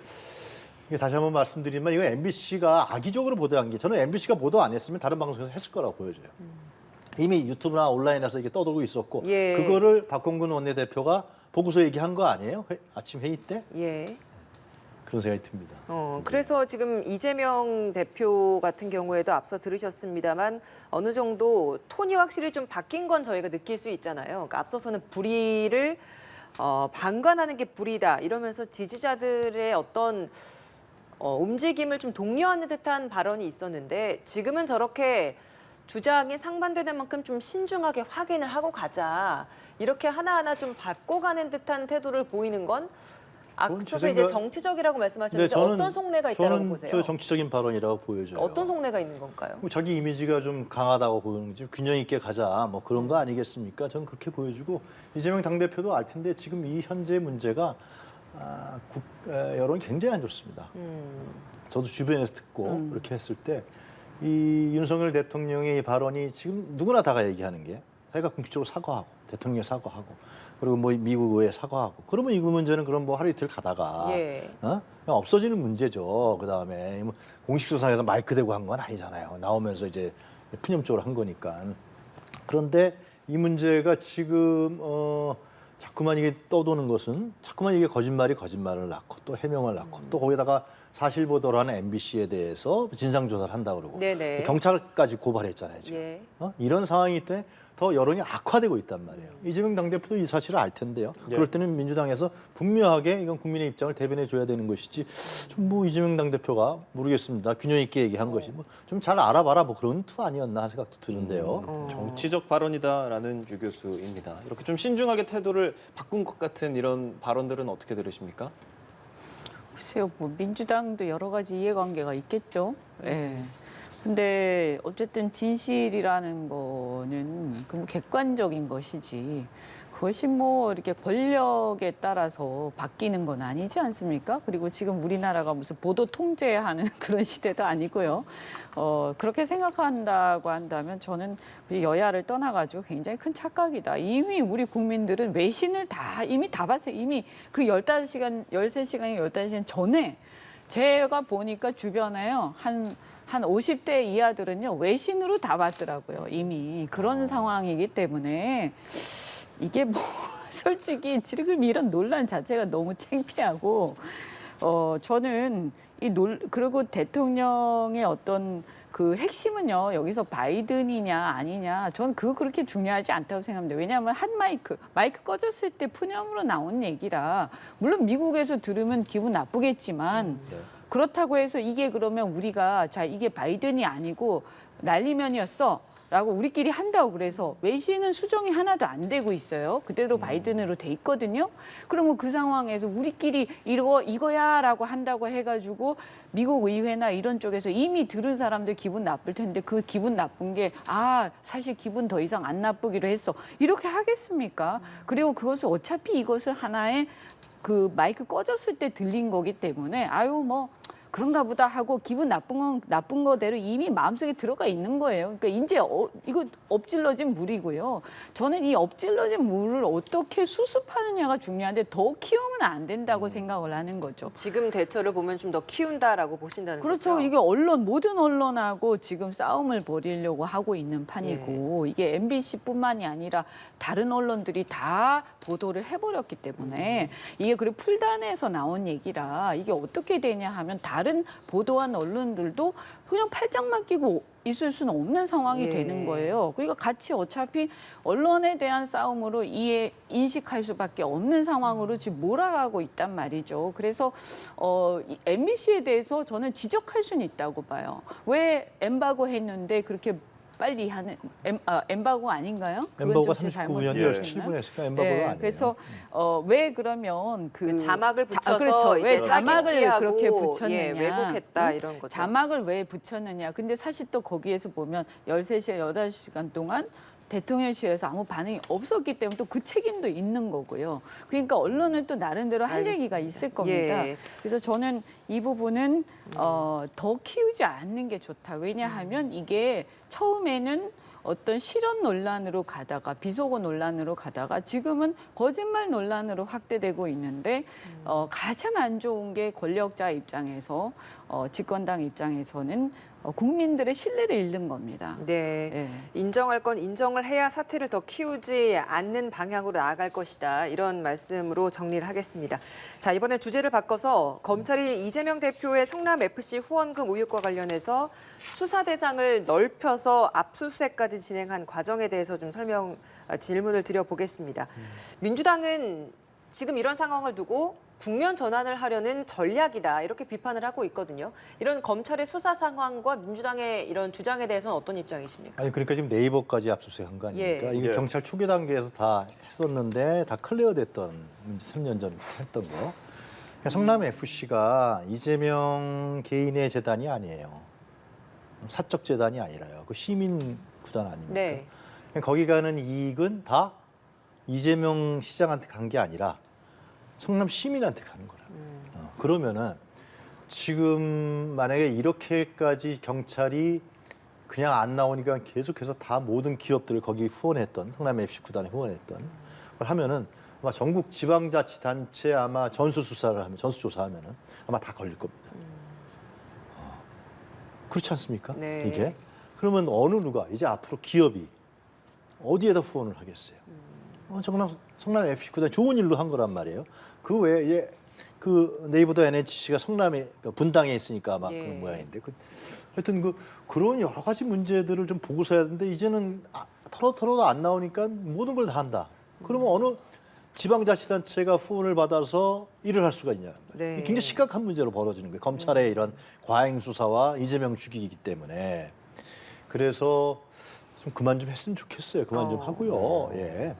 이게 다시 한번 말씀드리면 이거 MBC가 악의적으로 보도한 게 저는 MBC가 보도 안 했으면 다른 방송에서 했을 거라고 보여져요. 이미 유튜브나 온라인에서 이게 떠돌고 있었고 예. 그거를 박홍근 원내대표가 보고서 얘기한 거 아니에요? 아침 회의 때? 예. 그런 생각이 듭니다. 그래서 지금 이재명 대표 같은 경우에도 앞서 들으셨습니다만 어느 정도 톤이 확실히 좀 바뀐 건 저희가 느낄 수 있잖아요. 그러니까 앞서서는 불의를 방관하는 게 불의다 이러면서 지지자들의 어떤 움직임을 좀 독려하는 듯한 발언이 있었는데 지금은 저렇게 주장이 상반되는 만큼 좀 신중하게 확인을 하고 가자 이렇게 하나하나 좀 바꿔가는 듯한 태도를 보이는 건 앞서서 이제 정치적이라고 말씀하셨는데 어떤 속내가 있다고 보세요? 저는 정치적인 발언이라고 보여져요. 어떤 속내가 있는 건가요? 자기 이미지가 좀 강하다고 보이는지 균형 있게 가자 뭐 그런 거 아니겠습니까? 저는 그렇게 보여지고 이재명 당대표도 알 텐데 지금 이 현재 문제가 여론이 굉장히 안 좋습니다. 저도 주변에서 듣고 그렇게 했을 때 이 윤석열 대통령의 이 발언이 지금 누구나 다가 얘기하는 게 자기가 공식적으로 사과하고 대통령 사과하고 그리고 뭐 미국 의회 사과하고 그러면 이 문제는 그럼 뭐 하루 이틀 가다가 예. 그냥 없어지는 문제죠. 그 다음에 뭐 공식 수상에서 마이크 대고 한 건 아니잖아요. 나오면서 이제 푸념적으로 한 거니까. 그런데 이 문제가 지금 자꾸만 이게 떠도는 것은 자꾸만 이게 거짓말이 거짓말을 낳고 또 해명을 낳고 또 거기다가 사실 보도를 하는 MBC에 대해서 진상 조사를 한다 그러고 네네. 경찰까지 고발했잖아요 지금. 예. 이런 상황이기 때문에 더 여론이 악화되고 있단 말이에요. 이재명 당대표도 이 사실을 알 텐데요. 예. 그럴 때는 민주당에서 분명하게 이건 국민의 입장을 대변해 줘야 되는 것이지 좀 뭐 이재명 당대표가 모르겠습니다. 균형 있게 얘기한 것이 뭐 좀 잘 알아봐라 뭐 그런 투 아니었나 하는 생각도 드는데요. 정치적 발언이다라는 유 교수입니다. 이렇게 좀 신중하게 태도를 바꾼 것 같은 이런 발언들은 어떻게 들으십니까? 글쎄요, 뭐 민주당도 여러 가지 이해관계가 있겠죠. 예. 근데 어쨌든 진실이라는 거는 그 객관적인 것이지 그것이 뭐 이렇게 권력에 따라서 바뀌는 건 아니지 않습니까? 그리고 지금 우리나라가 무슨 보도 통제하는 그런 시대도 아니고요. 그렇게 생각한다고 한다면 저는 여야를 떠나가지고 굉장히 큰 착각이다. 이미 우리 국민들은 외신을 이미 다 봤어요. 이미 그 15시간, 13시간이 15시간 전에 제가 보니까 주변에요. 한 50대 이하들은요. 외신으로 다 봤더라고요. 이미 그런 상황이기 때문에 이게 뭐 솔직히 지금 이런 논란 자체가 너무 창피하고 저는 그리고 대통령의 어떤 그 핵심은요 여기서 바이든이냐 아니냐 저는 그거 그렇게 중요하지 않다고 생각합니다. 왜냐하면 한 마이크 꺼졌을 때 푸념으로 나온 얘기라 물론 미국에서 들으면 기분 나쁘겠지만 그렇다고 해서 이게 그러면 우리가 자 이게 바이든이 아니고 날리면이었어. 라고 우리끼리 한다고 그래서 외신은 수정이 하나도 안 되고 있어요. 그대로 바이든으로 돼 있거든요. 그러면 그 상황에서 우리끼리 이거야라고 한다고 해가지고 미국 의회나 이런 쪽에서 이미 들은 사람들 기분 나쁠 텐데 그 기분 나쁜 게 사실 기분 더 이상 안 나쁘기로 했어. 이렇게 하겠습니까? 그리고 그것을 어차피 이것을 하나의 그 마이크 꺼졌을 때 들린 거기 때문에 뭐 그런가 보다 하고 기분 나쁜 건 나쁜 거대로 이미 마음속에 들어가 있는 거예요. 그러니까 이제 이거 엎질러진 물이고요. 저는 이 엎질러진 물을 어떻게 수습하느냐가 중요한데 더 키우면 안 된다고 생각을 하는 거죠. 지금 대처를 보면 좀 더 키운다라고 보신다는 그렇죠. 거죠? 이게 모든 언론하고 지금 싸움을 벌이려고 하고 있는 판이고 이게 MBC뿐만이 아니라 다른 언론들이 다 보도를 해버렸기 때문에 이게 그리고 풀단에서 나온 얘기라 이게 어떻게 되냐 하면 다른 보도한 언론들도 그냥 팔짱만 끼고 있을 수는 없는 상황이 되는 거예요. 그러니까 같이 어차피 언론에 대한 싸움으로 인식할 수밖에 없는 상황으로 지금 몰아가고 있단 말이죠. 그래서 MBC에 대해서 저는 지적할 수는 있다고 봐요. 왜 엠바고 했는데 그렇게 빨리 하는 엠바고 아닌가요? 엠바고가 그건 제 39년 잘못 10월 7분에 했으니까 엠바고가 아니에요. 그래서 왜 그러면 그 자막을 붙여서 그렇죠. 왜 이제 자막을 짜깁기하고, 그렇게 붙였느냐? 왜곡했다 이런 거죠. 자막을 왜 붙였느냐? 근데 사실 또 거기에서 보면 13시간, 8시간 동안 대통령실에서 아무 반응이 없었기 때문에 또 그 책임도 있는 거고요. 그러니까 언론은 또 나름대로 할 얘기가 있을 겁니다. 그래서 저는 이 부분은 더 키우지 않는 게 좋다. 왜냐하면 이게 처음에는 어떤 실언 논란으로 가다가 비속어 논란으로 가다가 지금은 거짓말 논란으로 확대되고 있는데 가장 안 좋은 게 권력자 입장에서 집권당 입장에서는 국민들의 신뢰를 잃는 겁니다. 네. 인정할 건 인정을 해야 사태를 더 키우지 않는 방향으로 나아갈 것이다. 이런 말씀으로 정리를 하겠습니다. 자, 이번에 주제를 바꿔서 검찰이 이재명 대표의 성남FC 후원금 의혹과 관련해서 수사 대상을 넓혀서 압수수색까지 진행한 과정에 대해서 좀 질문을 드려보겠습니다. 민주당은 지금 이런 상황을 두고 국면 전환을 하려는 전략이다 이렇게 비판을 하고 있거든요. 이런 검찰의 수사 상황과 민주당의 이런 주장에 대해서는 어떤 입장이십니까? 아니 그러니까 지금 네이버까지 압수수색한 거 아닙니까? 이게 경찰 초기 단계에서 다 했었는데 다 클리어됐던 문제 3년 전 했던 거. 그러니까 성남 FC가 이재명 개인의 재단이 아니에요. 사적 재단이 아니라요. 그 시민 구단 아닙니까? 네. 거기 가는 이익은 다 이재명 시장한테 간 게 아니라 성남 시민한테 가는 거라. 그러면은 지금 만약에 이렇게까지 경찰이 그냥 안 나오니까 계속해서 다 모든 기업들을 거기 후원했던 성남 FC 구단에 후원했던 걸 하면은 아마 전국 지방자치단체 아마 전수조사를 하면은 아마 다 걸릴 겁니다. 그렇지 않습니까? 네. 이게 그러면 어느 누가 이제 앞으로 기업이 어디에다 후원을 하겠어요? 성남 FC 구단 좋은 일로 한 거란 말이에요. 그 외에 그 네이버도 NHC가 성남에 분당에 있으니까 막 그런 모양인데 하여튼 그런 여러 가지 문제들을 좀 보고서 해야 되는데 이제는 털어도 안 나오니까 모든 걸 다 한다. 그러면 어느 지방자치단체가 후원을 받아서 일을 할 수가 있냐. 네. 굉장히 심각한 문제로 벌어지는 거예요. 검찰의 이런 과잉 수사와 이재명 죽이기 때문에. 그래서 좀 그만 좀 했으면 좋겠어요. 그만 좀 하고요. 예.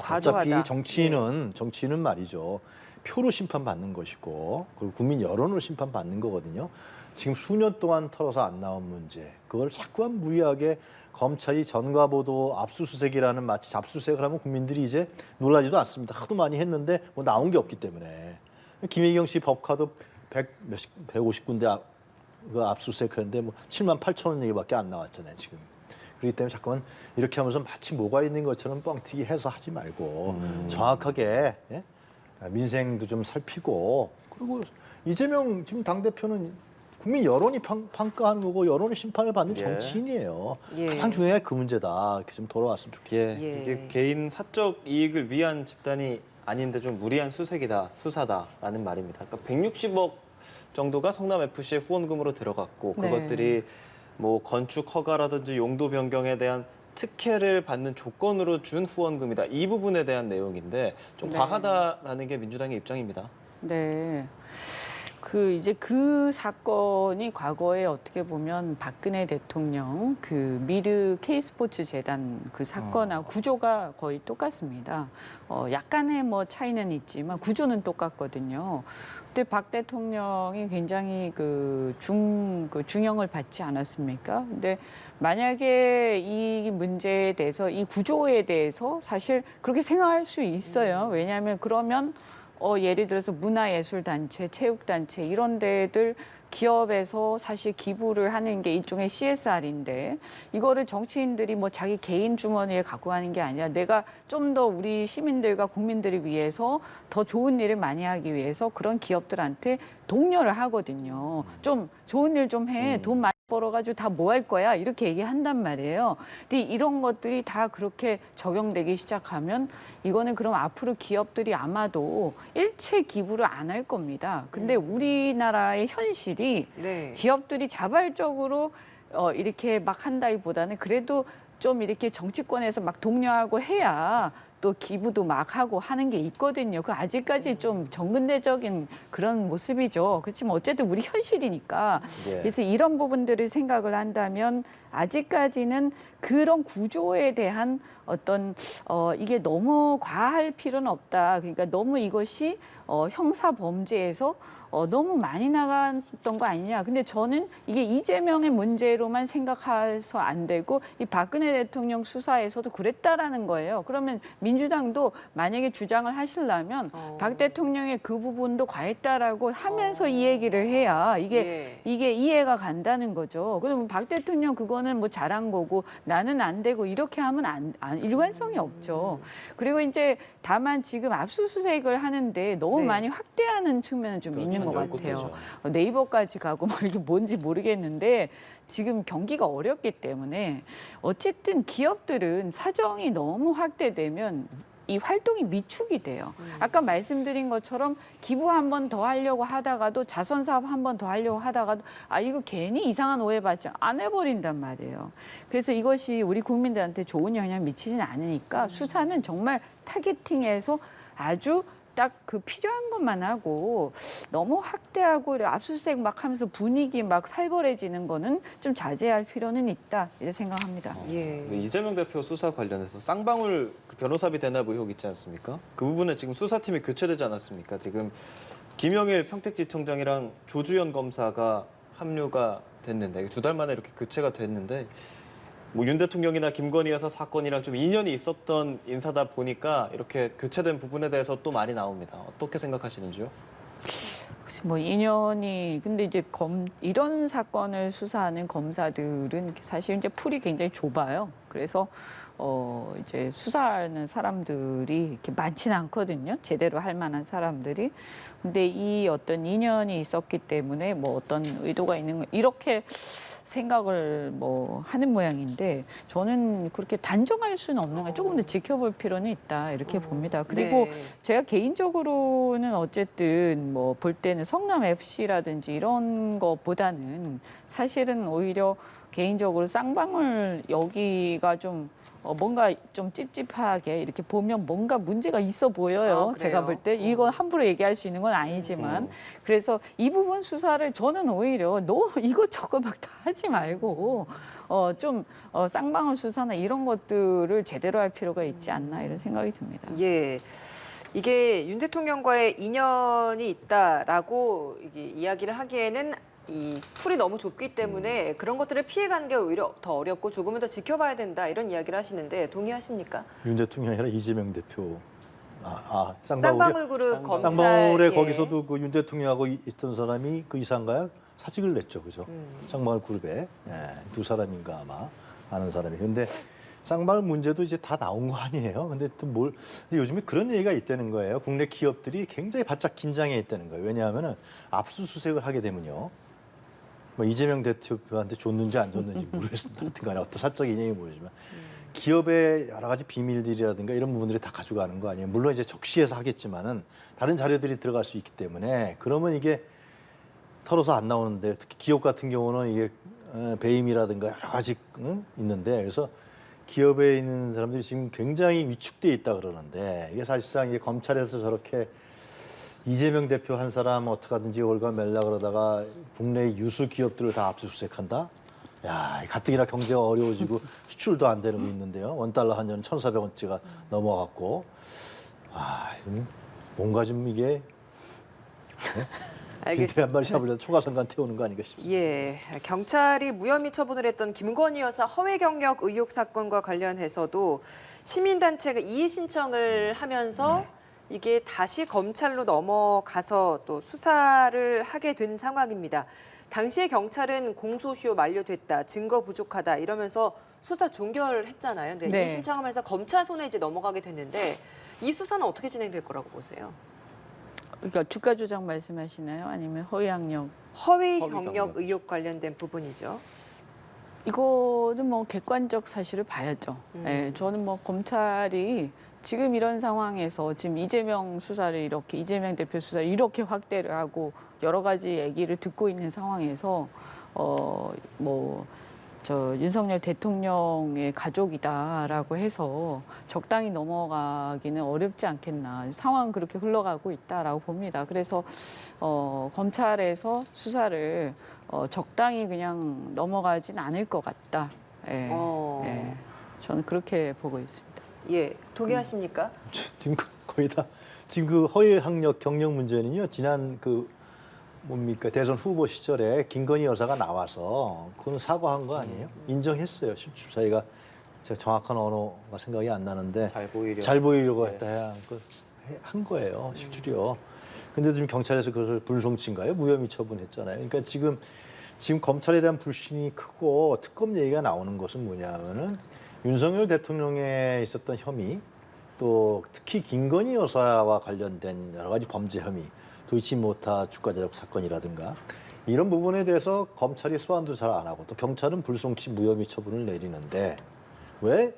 과도하다. 어차피 정치는 말이죠. 표로 심판받는 것이고 그리고 국민 여론으로 심판받는 거거든요. 지금 수년 동안 털어서 안 나온 문제. 그걸 자꾸만 무리하게 검찰이 전과보도 압수수색이라는 마치 잡수수색을 하면 국민들이 이제 놀라지도 않습니다. 하도 많이 했는데 뭐 나온 게 없기 때문에. 김혜경 씨 법카도 150군데 그 압수수색했는데 뭐 7만 8천 원 얘기밖에 안 나왔잖아요, 지금. 그렇기 때문에 자꾸만 이렇게 하면서 마치 뭐가 있는 것처럼 뻥튀기 해서 하지 말고 정확하게 민생도 좀 살피고 그리고 이재명 지금 당대표는 국민 여론이 평가하는 거고 여론의 심판을 받는 정치인이에요. 가장 중요한 게 그 문제다. 이렇게 좀 돌아왔으면 좋겠어요. 이게 개인 사적 이익을 위한 집단이 아닌데 좀 무리한 수사다라는 말입니다. 그러니까 160억 정도가 성남FC의 후원금으로 들어갔고 그것들이 뭐 건축 허가라든지 용도 변경에 대한 특혜를 받는 조건으로 준 후원금이다. 이 부분에 대한 내용인데 좀 과하다라는 게 민주당의 입장입니다. 네. 이제 그 사건이 과거에 어떻게 보면 박근혜 대통령 그 미르 K스포츠 재단 그 사건하고 구조가 거의 똑같습니다. 약간의 뭐 차이는 있지만 구조는 똑같거든요. 그때 박 대통령이 굉장히 중형을 받지 않았습니까? 근데 만약에 이 문제에 대해서 이 구조에 대해서 사실 그렇게 생각할 수 있어요. 왜냐하면 그러면 예를 들어서 문화예술단체, 체육단체 이런 데들 기업에서 사실 기부를 하는 게 일종의 CSR인데 이거를 정치인들이 뭐 자기 개인 주머니에 갖고 가는 게 아니라 내가 좀 더 우리 시민들과 국민들을 위해서 더 좋은 일을 많이 하기 위해서 그런 기업들한테 독려를 하거든요. 좀 좋은 일 좀 해. 돈 많이 벌어가지고 다 뭐 할 거야? 이렇게 얘기한단 말이에요. 근데 이런 것들이 다 그렇게 적용되기 시작하면 이거는 그럼 앞으로 기업들이 아마도 일체 기부를 안 할 겁니다. 근데 우리나라의 현실이 네. 기업들이 자발적으로 이렇게 막 한다기보다는 그래도 좀 이렇게 정치권에서 막 독려하고 해야 또 기부도 막 하고 하는 게 있거든요. 그 아직까지 좀 정근대적인 그런 모습이죠. 그렇지만 어쨌든 우리 현실이니까. 예. 그래서 이런 부분들을 생각을 한다면 아직까지는 그런 구조에 대한 어떤 이게 너무 과할 필요는 없다. 그러니까 너무 이것이 형사 범죄에서 너무 많이 나갔던 거 아니냐. 근데 저는 이게 이재명의 문제로만 생각해서 안 되고 이 박근혜 대통령 수사에서도 그랬다라는 거예요. 그러면 민주당도 만약에 주장을 하시려면 박 대통령의 그 부분도 과했다라고 하면서 이 얘기를 해야 이게 이해가 간다는 거죠. 그러면 박 대통령 그거는 뭐 잘한 거고 나는 안 되고 이렇게 하면 일관성이 없죠. 그리고 이제 다만 지금 압수수색을 하는데 너무 네. 많이 확대하는 측면은 좀 그렇죠. 있는 것 열 같아요. 곳대죠. 네이버까지 가고 뭐 이게 뭔지 모르겠는데 지금 경기가 어렵기 때문에 어쨌든 기업들은 사정이 너무 확대되면 이 활동이 위축이 돼요. 아까 말씀드린 것처럼 기부 한 번 더 하려고 하다가도 자선 사업 한 번 더 하려고 하다가도 이거 괜히 이상한 오해받지 안 해버린단 말이에요. 그래서 이것이 우리 국민들한테 좋은 영향을 미치지는 않으니까 수사는 정말 타겟팅해서 아주 딱 그 필요한 것만 하고 너무 확대하고 압수수색 막 하면서 분위기 막 살벌해지는 거는 좀 자제할 필요는 있다 이렇게 생각합니다. 예. 이재명 대표 수사 관련해서 쌍방울 그 변호사비 대납 의혹 있지 않습니까? 그 부분에 지금 수사팀이 교체되지 않았습니까? 지금 김영일 평택지청장이랑 조주현 검사가 합류가 됐는데 2달 만에 이렇게 교체가 됐는데 뭐 윤 대통령이나 김건희 여사 사건이랑 좀 인연이 있었던 인사다 보니까 이렇게 교체된 부분에 대해서 또 말이 나옵니다. 어떻게 생각하시는지요? 뭐 인연이 근데 이제 이런 사건을 수사하는 검사들은 사실 이제 풀이 굉장히 좁아요. 그래서 이제 수사하는 사람들이 이렇게 많지는 않거든요. 제대로 할 만한 사람들이. 근데 이 어떤 인연이 있었기 때문에 뭐 어떤 의도가 있는 거 이렇게 생각을 뭐 하는 모양인데 저는 그렇게 단정할 수는 없는 거예요. 조금 더 지켜볼 필요는 있다 이렇게 봅니다. 그리고 네. 제가 개인적으로는 어쨌든 뭐 볼 때는 성남 FC라든지 이런 거보다는 사실은 오히려 개인적으로 쌍방울 여기가 좀 뭔가 좀 찝찝하게 이렇게 보면 뭔가 문제가 있어 보여요. 그래요? 제가 볼 때 이건 함부로 얘기할 수 있는 건 아니지만 그래서 이 부분 수사를 저는 오히려 너무 이것저것 막 다 하지 말고 좀 쌍방울 수사나 이런 것들을 제대로 할 필요가 있지 않나 이런 생각이 듭니다. 예. 이게 윤 대통령과의 인연이 있다라고 이게 이야기를 하기에는 이 풀이 너무 좁기 때문에 그런 것들을 피해가는 게 오히려 더 어렵고 조금은 더 지켜봐야 된다 이런 이야기를 하시는데 동의하십니까? 윤 대통령이 아니라 이재명 대표. 쌍방울 그룹 검찰 쌍방울에 예. 거기서도 그 윤 대통령하고 있던 사람이 그 이사인가요? 사직을 냈죠, 그죠? 쌍방울 그룹에 두 사람인가 아마 아는 사람이. 근데 쌍방울 문제도 이제 다 나온 거 아니에요? 근데 근데 요즘에 그런 얘기가 있다는 거예요. 국내 기업들이 굉장히 바짝 긴장해 있다는 거예요. 왜냐하면은 압수수색을 하게 되면요. 뭐 이재명 대표한테 줬는지 안 줬는지 모르겠습니다. 하여튼 간에 어떤 사적 인연이 모르지만 기업의 여러 가지 비밀들이라든가 이런 부분들이 다 가져가는 거 아니에요. 물론 이제 적시해서 하겠지만은 다른 자료들이 들어갈 수 있기 때문에 그러면 이게 털어서 안 나오는데 특히 기업 같은 경우는 이게 배임이라든가 여러 가지 있는데 그래서 기업에 있는 사람들이 지금 굉장히 위축돼 있다 그러는데 이게 사실상 이게 검찰에서 저렇게 이재명 대표 한 사람 어떻게든지 올가매려 그러다가 국내 유수 기업들을 다 압수수색한다? 야, 가뜩이나 경제가 어려워지고 수출도 안 되는 거 있는데요. 원달러 한 년 1,400원대가 넘어갔고. 아, 이건 뭔가 좀 이게 빈대 한 마리 잡으려다 초가상관 태우는 거 아닌가 싶습니다. 예, 경찰이 무혐의 처분을 했던 김건희 여사 허위 경력 의혹 사건과 관련해서도 시민단체가 이의 신청을 하면서 이게 다시 검찰로 넘어가서 또 수사를 하게 된 상황입니다. 당시에 경찰은 공소시효 만료됐다, 증거 부족하다 이러면서 수사 종결했잖아요. 근데 네. 이의 신청하면서 검찰 손에 이제 넘어가게 됐는데 이 수사는 어떻게 진행될 거라고 보세요? 그러니까 주가 조작 말씀하시나요? 아니면 허위 학력? 허위 허위 경력 경력. 의혹 관련된 부분이죠. 이거는 뭐 객관적 사실을 봐야죠. 예, 저는 뭐 검찰이 지금 이런 상황에서 지금 이재명 수사를 이렇게 이재명 대표 수사를 이렇게 확대를 하고 여러 가지 얘기를 듣고 있는 상황에서 저 윤석열 대통령의 가족이다라고 해서 적당히 넘어가기는 어렵지 않겠나. 상황은 그렇게 흘러가고 있다라고 봅니다. 그래서 검찰에서 수사를 적당히 그냥 넘어가진 않을 것 같다. 예, 예, 저는 그렇게 보고 있습니다. 예, 동의하십니까? 지금 거의 다 지금 그 허위 학력 경력 문제는요. 지난 그 뭡니까 대선 후보 시절에 김건희 여사가 나와서 그건 사과한 거 아니에요? 인정했어요. 실추사위가 제가 정확한 언어가 생각이 안 나는데 잘 보이려고. 했다 해야 한 거예요. 실추요. 근데 지금 경찰에서 그것을 불송치인가요? 무혐의 처분했잖아요. 그러니까 지금 검찰에 대한 불신이 크고 특검 얘기가 나오는 것은 뭐냐면은 윤석열 대통령에 있었던 혐의 또 특히 김건희 여사와 관련된 여러 가지 범죄 혐의 도이치모터 주가 조작 사건이라든가 이런 부분에 대해서 검찰이 소환도 잘 안 하고 또 경찰은 불송치 무혐의 처분을 내리는데 왜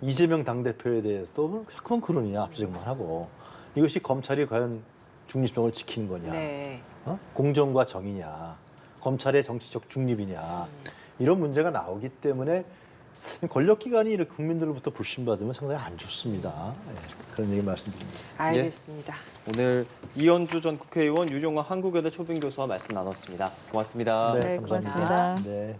이재명 당대표에 대해서도 자꾸만 그러느냐 압수수색만 하고 이것이 검찰이 과연 중립성을 지키는 거냐 네. 공정과 정의냐 검찰의 정치적 중립이냐 이런 문제가 나오기 때문에 권력기관이 이렇게 국민들로부터 불신받으면 상당히 안 좋습니다. 네, 그런 얘기 말씀드립니다. 알겠습니다. 오늘 이현주 전 국회의원, 유용화 한국외대 초빙교수와 말씀 나눴습니다. 고맙습니다. 네, 고맙습니다. 네.